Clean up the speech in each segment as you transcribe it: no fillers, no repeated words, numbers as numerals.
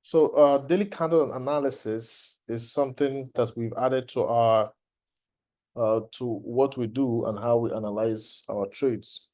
So daily candle analysis is something that we've added to our to what we do and how we analyze our trades.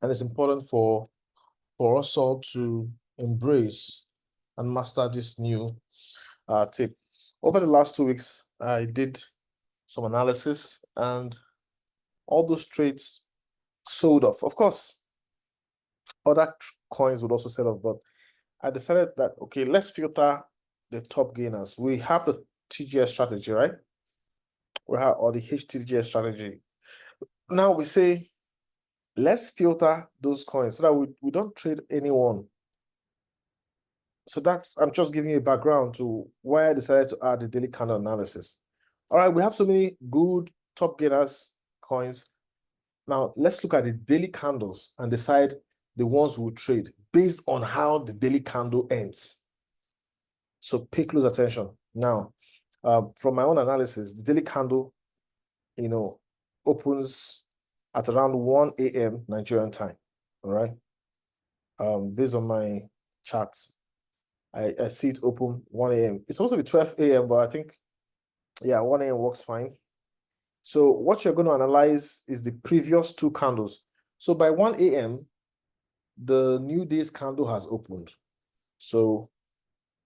And it's important for us all to embrace and master this new tip. Over the last 2 weeks, I did some analysis and all those trades sold off. Of course, other coins would also sell off, but I decided that, okay, let's filter the top gainers. We have the TGS strategy, right? We have or the HTGS strategy. Now we say, let's filter those coins so that we don't trade anyone. So I'm just giving you a background to why I decided to add the daily candle analysis. All right, we have so many good top gainers coins. Now let's look at the daily candles and decide the ones we'll trade based on how the daily candle ends. So pay close attention. Now, from my own analysis, the daily candle, opens at around 1 a.m. Nigerian time. All right. Based on my charts, I see it open 1 a.m. It's supposed to be 12 a.m., but I think, yeah, 1 a.m. works fine. So what you're going to analyze is the previous two candles. So by 1 a.m., the new day's candle has opened. So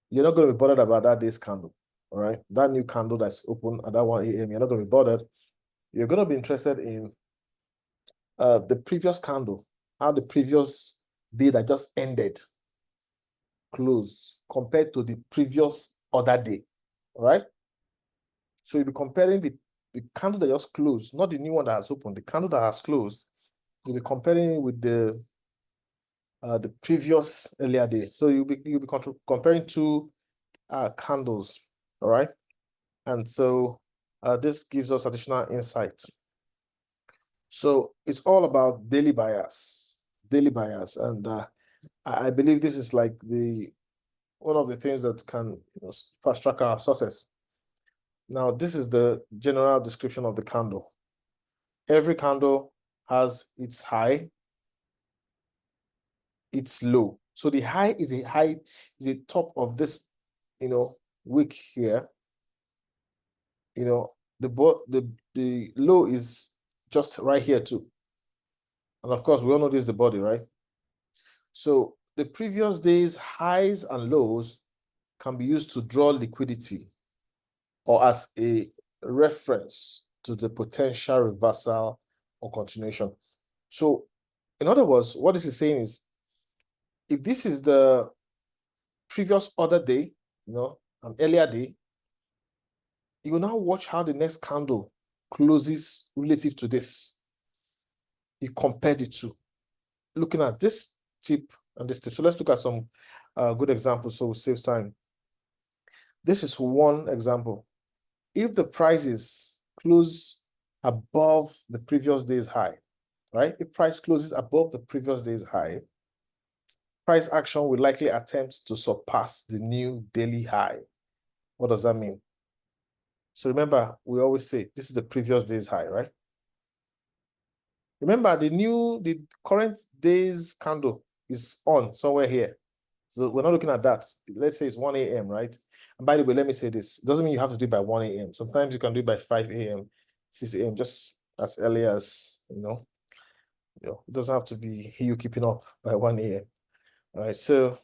you're not going to be bothered about that day's candle. All right. That new candle that's open at that 1 a.m., you're not going to be bothered. You're going to be interested in the previous candle, how the previous day that just ended closed compared to the previous other day. All right. So you'll be comparing the candle that just closed, not the new one that has opened, the candle that has closed. You'll be comparing it with the previous earlier day. So you'll be comparing two candles. All right. And so this gives us additional insight. So it's all about daily bias, and I believe this is like one of the things that can fast track our success. Now, this is the general description of the candle. Every candle has its high, its low. So the high is the top of this, wick here. The low is just right here too. And of course, we all know this is the body, right? So the previous day's highs and lows can be used to draw liquidity or as a reference to the potential reversal or continuation. So in other words, what this is saying is, if this is the previous other day, an earlier day, you will now watch how the next candle closes relative to this. You compare the two. Looking at this tip and this tip. So let's look at some good examples so we save time. This is one example. If the prices close above the previous day's high, right? If price closes above the previous day's high, price action will likely attempt to surpass the new daily high. What does that mean? So remember, we always say this is the previous day's high, right? Remember, the current day's candle is on somewhere here. So we're not looking at that. Let's say it's 1 a.m., right? And by the way, let me say this. It doesn't mean you have to do it by 1 a.m. Sometimes you can do it by 5 a.m., 6 a.m., just as early as, it doesn't have to be you keeping up by 1 a.m. All right, so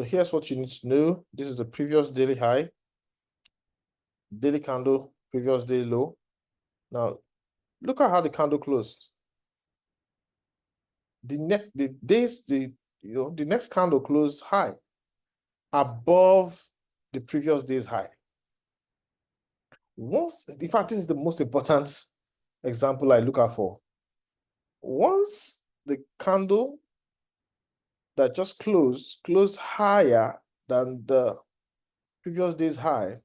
here's what you need to know. This is the previous daily high, daily candle, previous daily low. Now, look at how the candle closed. The next candle closed high above the previous day's high. In fact, this is the most important example I look out for. Once the candle that just closed higher than the previous day's high,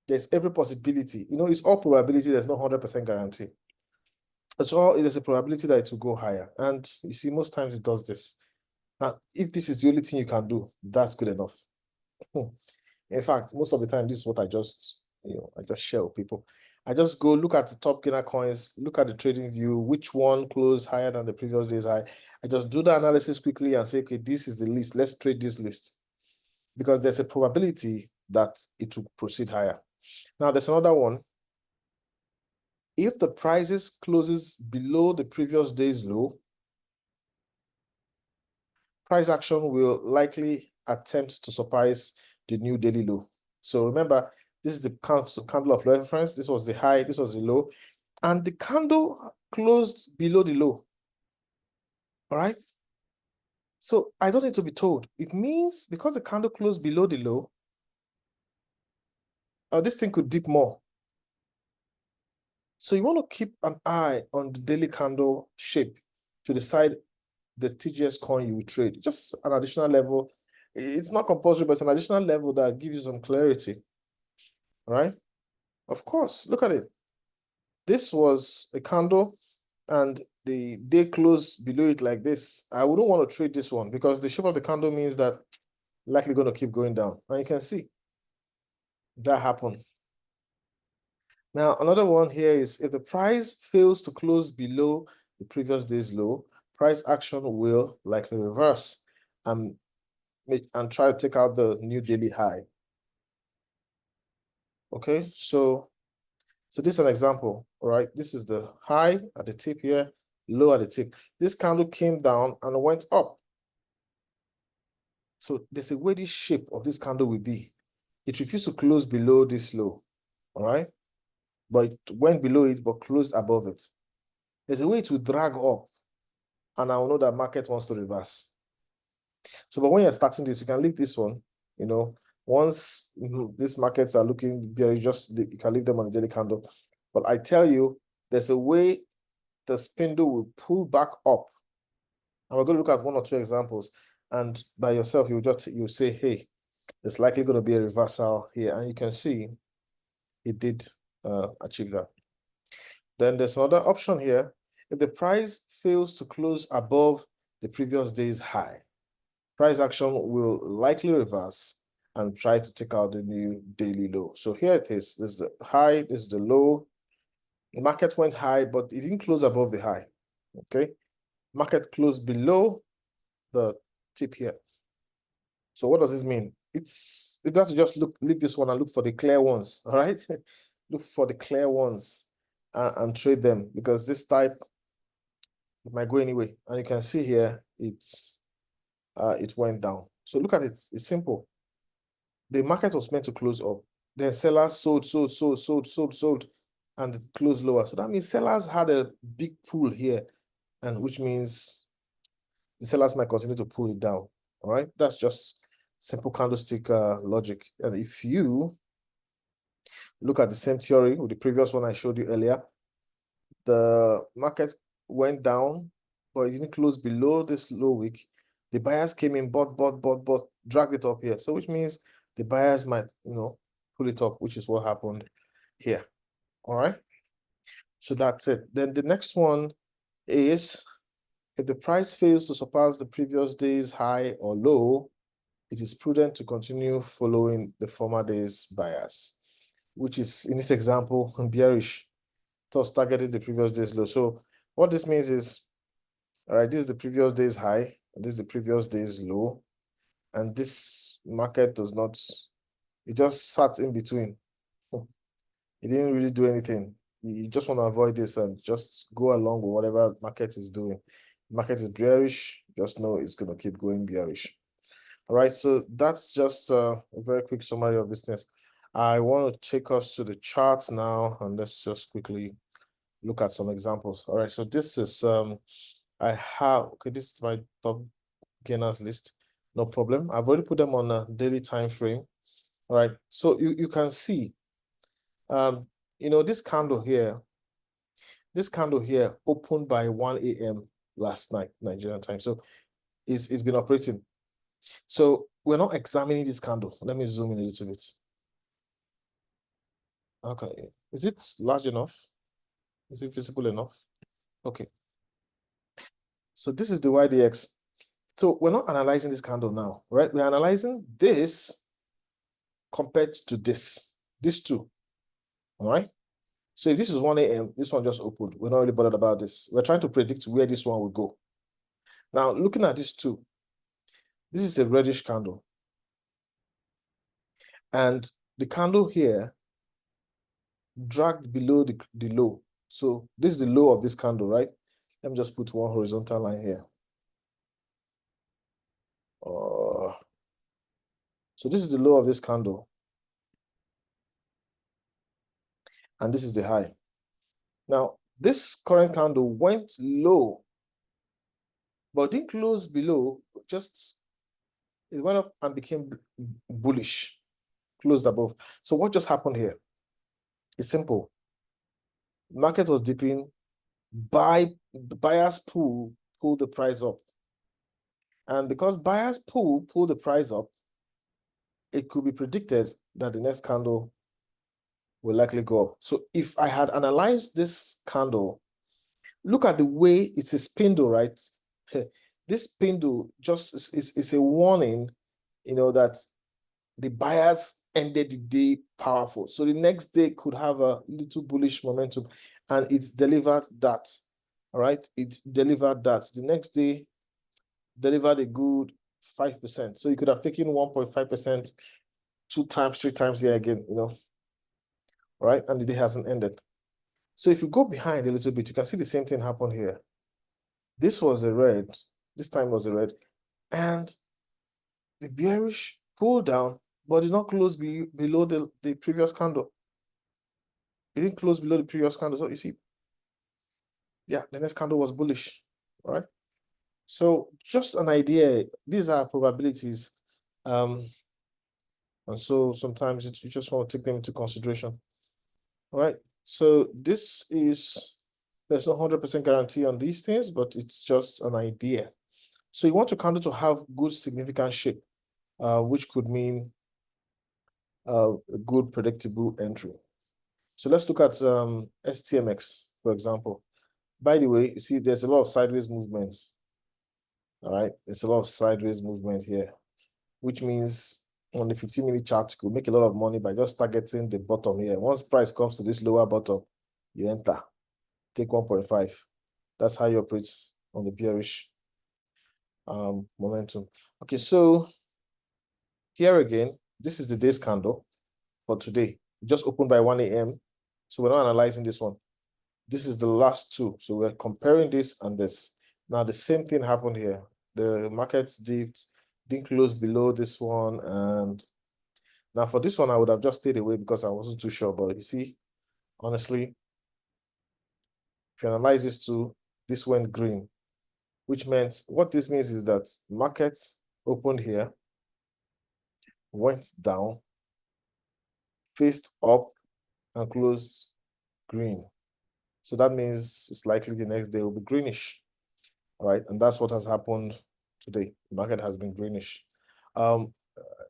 there's every possibility. It's all probability. There's no 100% guarantee. There's a probability that it will go higher. And you see, most times it does this. Now, if this is the only thing you can do, that's good enough. In fact, most of the time, this is what I just share with people. I just go look at the top gainer coins, look at the trading view, which one closed higher than the previous day's high. I just do the analysis quickly and say, okay, this is the list. Let's trade this list. because there's a probability that it will proceed higher. Now, there's another one. If the prices closes below the previous day's low, price action will likely attempt to surpass the new daily low. So remember, this is the candle of reference. This was the high, this was the low, and the candle closed below the low. All right. So I don't need to be told. It means because the candle closed below the low, this thing could dip more. So you want to keep an eye on the daily candle shape to decide the TGS coin you will trade. Just an additional level. It's not compulsory, but it's an additional level that gives you some clarity. All right. Of course, look at it. This was a candle and the day closed below it like this. I wouldn't want to trade this one because the shape of the candle means that likely going to keep going down. And you can see that happen. Now, another one here is if the price fails to close below the previous day's low, price action will likely reverse and try to take out the new daily high. Okay, so this is an example, all right? This is the high at the tip here, low at the tip. This candle came down and went up. So there's a way this shape of this candle will be. It refused to close below this low, all right? But it went below it, but closed above it. There's a way to drag up, and I will know that market wants to reverse. So, but when you're starting this, you can leave this one, you know, once these markets are looking bearish, you can leave them on the daily candle. But I tell you, there's a way the spindle will pull back up. And we're going to look at one or two examples. And by yourself, you'll say, hey, there's likely going to be a reversal here. And you can see it did achieve that. Then there's another option here. If the price fails to close above the previous day's high, price action will likely reverse and try to take out the new daily low. So here it is. This is the high, this is the low. The market went high, but it didn't close above the high. Okay. Market closed below the tip here. So what does this mean? You have to just leave this one and look for the clear ones. All right. Look for the clear ones and trade them, because this type it might go anyway. And you can see here it went down. So look at it. It's simple. The market was meant to close up. Then sellers sold, and it closed lower. So that means sellers had a big pull here, and which means the sellers might continue to pull it down. All right, that's just simple candlestick logic. And if you look at the same theory with the previous one I showed you earlier, the market went down, but it didn't close below this low wick. The buyers came in, bought, dragged it up here. So which means the buyers might, pull it up, which is what happened here. All right. So that's it. Then the next one is if the price fails to surpass the previous day's high or low, it is prudent to continue following the former day's buyers, which is in this example bearish. Thus targeted the previous day's low. So what this means is, all right, this is the previous day's high, and this is the previous day's low, and this market does not, it just sat in between. It didn't really do anything. You just want to avoid this and just go along with whatever market is doing. Market is bearish, just know it's going to keep going bearish. All right, so that's just a very quick summary of this things. I want to take us to the charts now, and let's just quickly look at some examples. All right, so this is this is my top gainers list. No problem. I've already put them on a daily time frame. All right, so you can see this candle here opened by 1 a.m. last night, Nigerian time. So it's been operating. So we're not examining this candle. Let me zoom in a little bit. Okay, is it large enough? Is it visible enough? Okay. So this is the YDX. So we're not analyzing this candle now, right? We're analyzing this compared to these two, all right? So if this is 1 a.m., this one just opened. We're not really bothered about this. We're trying to predict where this one will go. Now, looking at these two, this is a reddish candle. And the candle here dragged below the low. So this is the low of this candle, right? Let me just put one horizontal line here. So this is the low of this candle. And this is the high. Now, this current candle went low, but didn't close below, just it went up and became bullish, closed above. So what just happened here? It's simple. Market was dipping, buyers pull the price up. And because buyers pull the price up, it could be predicted that the next candle will likely go up. So if I had analyzed this candle, look at the way it's a spindle, right? This spindle just is a warning, that the buyers ended the day powerful. So the next day could have a little bullish momentum, and it's delivered that. All right, it delivered that. The next day delivered a good 5%. So you could have taken 1.5%, 2 times, 3 times here again, right? And the day hasn't ended. So if you go behind a little bit, you can see the same thing happen here. This was a red. This time was a red. And the bearish pulled down, but did not close below the previous candle. It didn't close below the previous candle. So you see, yeah, the next candle was bullish, all right? So just an idea. These are probabilities. And so sometimes you just want to take them into consideration, all right? So there's no 100% guarantee on these things, but it's just an idea. So you want your candle to have good significant shape, which could mean a good predictable entry. So let's look at STMX, for example. By the way, you see there's a lot of sideways movements. All right, there's a lot of sideways movement here, which means on the 15-minute chart, you could make a lot of money by just targeting the bottom here. Once price comes to this lower bottom, you enter, take 1.5. That's how you operate on the bearish momentum. Okay, so here again, this is the day's candle for today. It just opened by 1 a.m. So we're not analyzing this one. This is the last two. So we're comparing this and this. Now the same thing happened here. The markets didn't close below this one. And now for this one, I would have just stayed away because I wasn't too sure. But you see, honestly, if you analyze this two, this went green, which meant what this means is that markets opened here, went down, faced up, and closed green. So that means it's likely the next day will be greenish. All right, and that's what has happened today. The market has been greenish.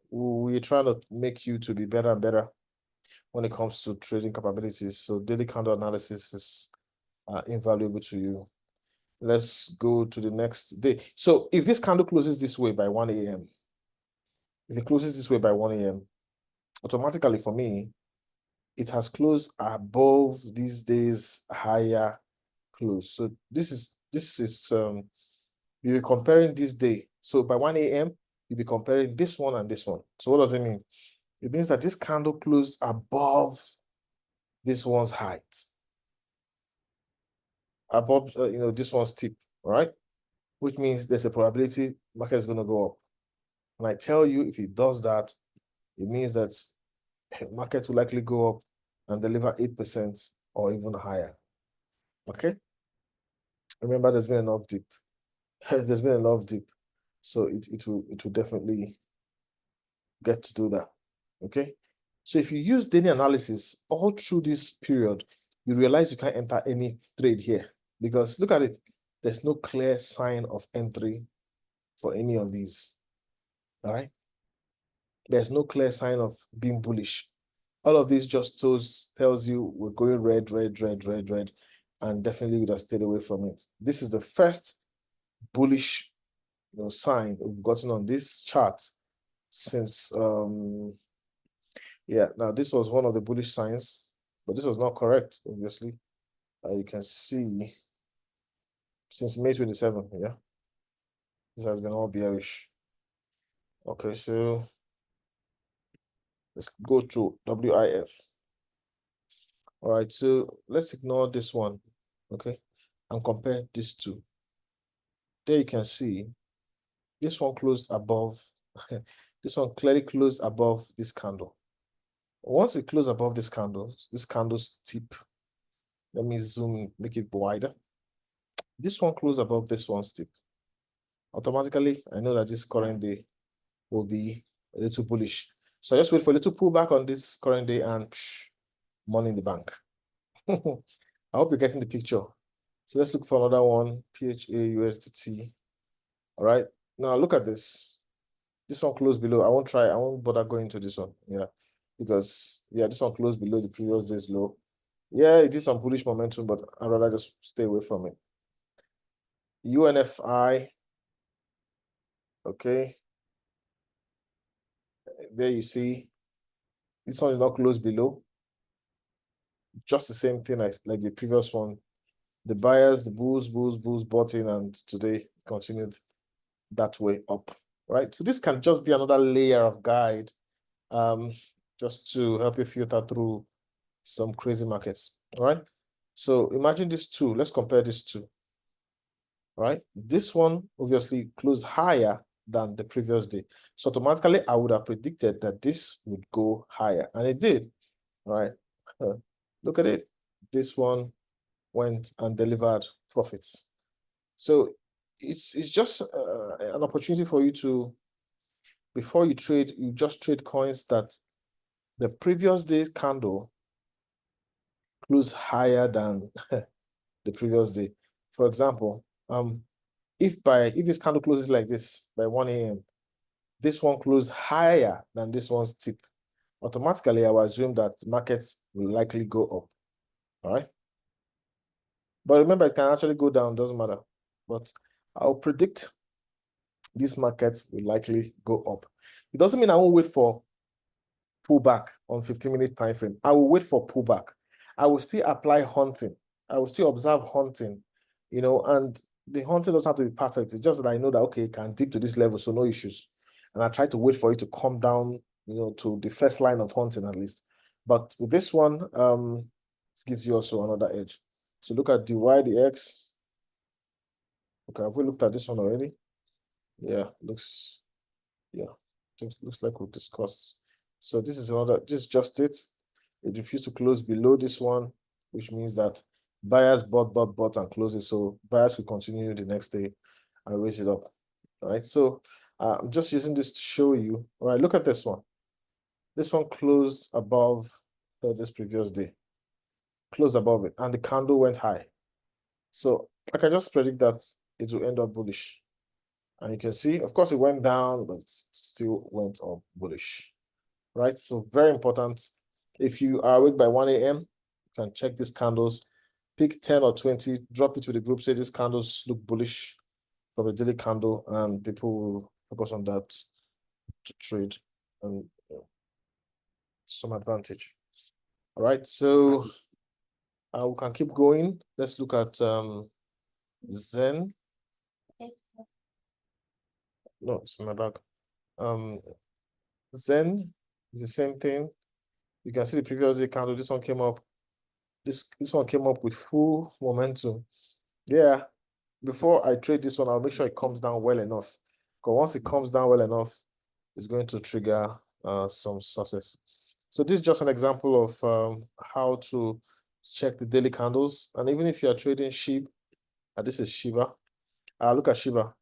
We're trying to make you to be better and better when it comes to trading capabilities. So daily candle analysis is invaluable to you. Let's go to the next day. So if this candle closes this way by 1 a.m., if it closes this way by 1 a.m., automatically for me, it has closed above these days higher close. So this is you're comparing this day. So by 1 a.m., you'll be comparing this one and this one. So what does it mean? It means that this candle closed above this one's height, above this one's tip, right? Which means there's a probability market is going to go up. And I tell you, if it does that, it means that market will likely go up and deliver 8% or even higher. Okay. Remember, there's been enough dip. There's been enough dip, so it will definitely get to do that. Okay. So if you use daily analysis all through this period, you realize you can't enter any trade here because look at it. There's no clear sign of entry for any of these. All right. There's no clear sign of being bullish. All of these just tells you we're going red, red, red, red, red, and definitely would have stayed away from it. This is the first bullish sign we've gotten on this chart since yeah, now this was one of the bullish signs, but this was not correct, obviously. You can see since May 27th, yeah, this has been all bearish. Okay, so Let's go to WIF. All right, so let's ignore this one, okay, and compare these two. There you can see this one closed above, this one clearly closed above this candle. Once it closed above this candle's tip, let me zoom, make it wider. This one closed above this one's tip. Automatically, I know that this current day will be a little bullish. So I just wait for a little pullback on this current day and money in the bank. I hope you're getting the picture. So let's look for another one, PHA USDT. All right, now look at this. This one closed below. I won't bother going to this one. Yeah, because this one closed below the previous day's low. Yeah, it is some bullish momentum, but I'd rather just stay away from it. UNFI. Okay. There you see. This one is not closed below. Just the same thing like the previous one. The buyers, the bulls bought in, and today continued that way up. Right. So this can just be another layer of guide, just to help you filter through some crazy markets. All right. So imagine these two. Let's compare these two. Right. This one obviously closed higher than the previous day. So automatically, I would have predicted that this would go higher, and it did. All right. Look at it. This one went and delivered profits. So it's just an opportunity for you to, before you trade, you just trade coins that the previous day's candle closed higher than the previous day. For example, if this candle closes like this by 1 a.m., this one closed higher than this one's tip, automatically I will assume that markets will likely go up. All right. But remember, it can actually go down, doesn't matter. But I'll predict these markets will likely go up. It doesn't mean I won't wait for pullback on 15-minute time frame. I will wait for pullback. I will still apply hunting. I will still observe hunting, and the hunting doesn't have to be perfect. It's just that I know that, okay, it can dip to this level, so no issues. And I try to wait for it to come down, to the first line of hunting at least. But with this one, this gives you also another edge. So look at the Y, the X. Okay, have we looked at this one already? Yeah, looks like we've discussed. So this is just it. It refused to close below this one, which means that buyers bought and closed it. So buyers will continue the next day and raise it up. All right. So I'm just using this to show you. All right, look at this one. This one closed above this previous day. Closed above it, and the candle went high. So I can just predict that it will end up bullish. And you can see, of course, it went down, but it still went up bullish, right? So very important. If you are awake by 1 a.m., you can check these candles, pick 10 or 20, drop it with the group, say these candles look bullish from a daily candle, and people will focus on that to trade and some advantage. All right, so we can keep going. Let's look at Zen. No, it's in my bag. Zen is the same thing. You can see the previous day candle. This one came up. This one came up with full momentum. Yeah. Before I trade this one, I'll make sure it comes down well enough. Because once it comes down well enough, it's going to trigger some success. So this is just an example of how to check the daily candles. And even if you are trading SHIB, this is Shiba. Look at Shiba.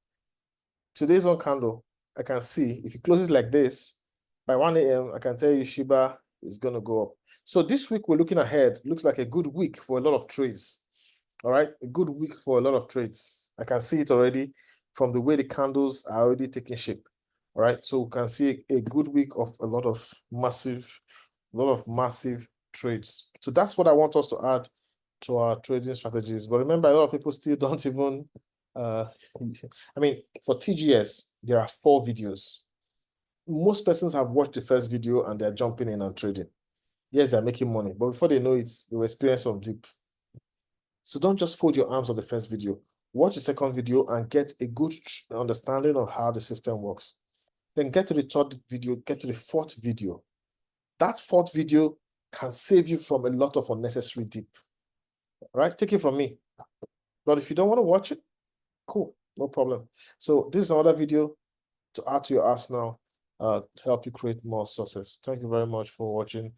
Today's one candle, I can see if it closes like this, by 1 a.m., I can tell you Shiba is going to go up. So this week we're looking ahead. Looks like a good week for a lot of trades. All right, a good week for a lot of trades. I can see it already from the way the candles are already taking shape. All right, so we can see a good week of a lot of massive trades. So that's what I want us to add to our trading strategies. But remember, a lot of people still don't even I mean, for TGS, there are 4 videos. Most persons have watched the first video and they're jumping in and trading. Yes, they're making money, but before they know it, they will experience some dip. So don't just fold your arms on the first video. Watch the second video and get a good understanding of how the system works. Then get to the third video, get to the fourth video. that fourth video can save you from a lot of unnecessary dip. Right? Take it from me. But if you don't want to watch it, cool, no problem. So this is another video to add to your arsenal to help you create more success. Thank you very much for watching.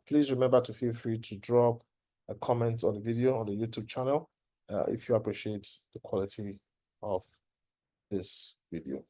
Please remember to feel free to drop a comment on the video on the YouTube channel if you appreciate the quality of this video.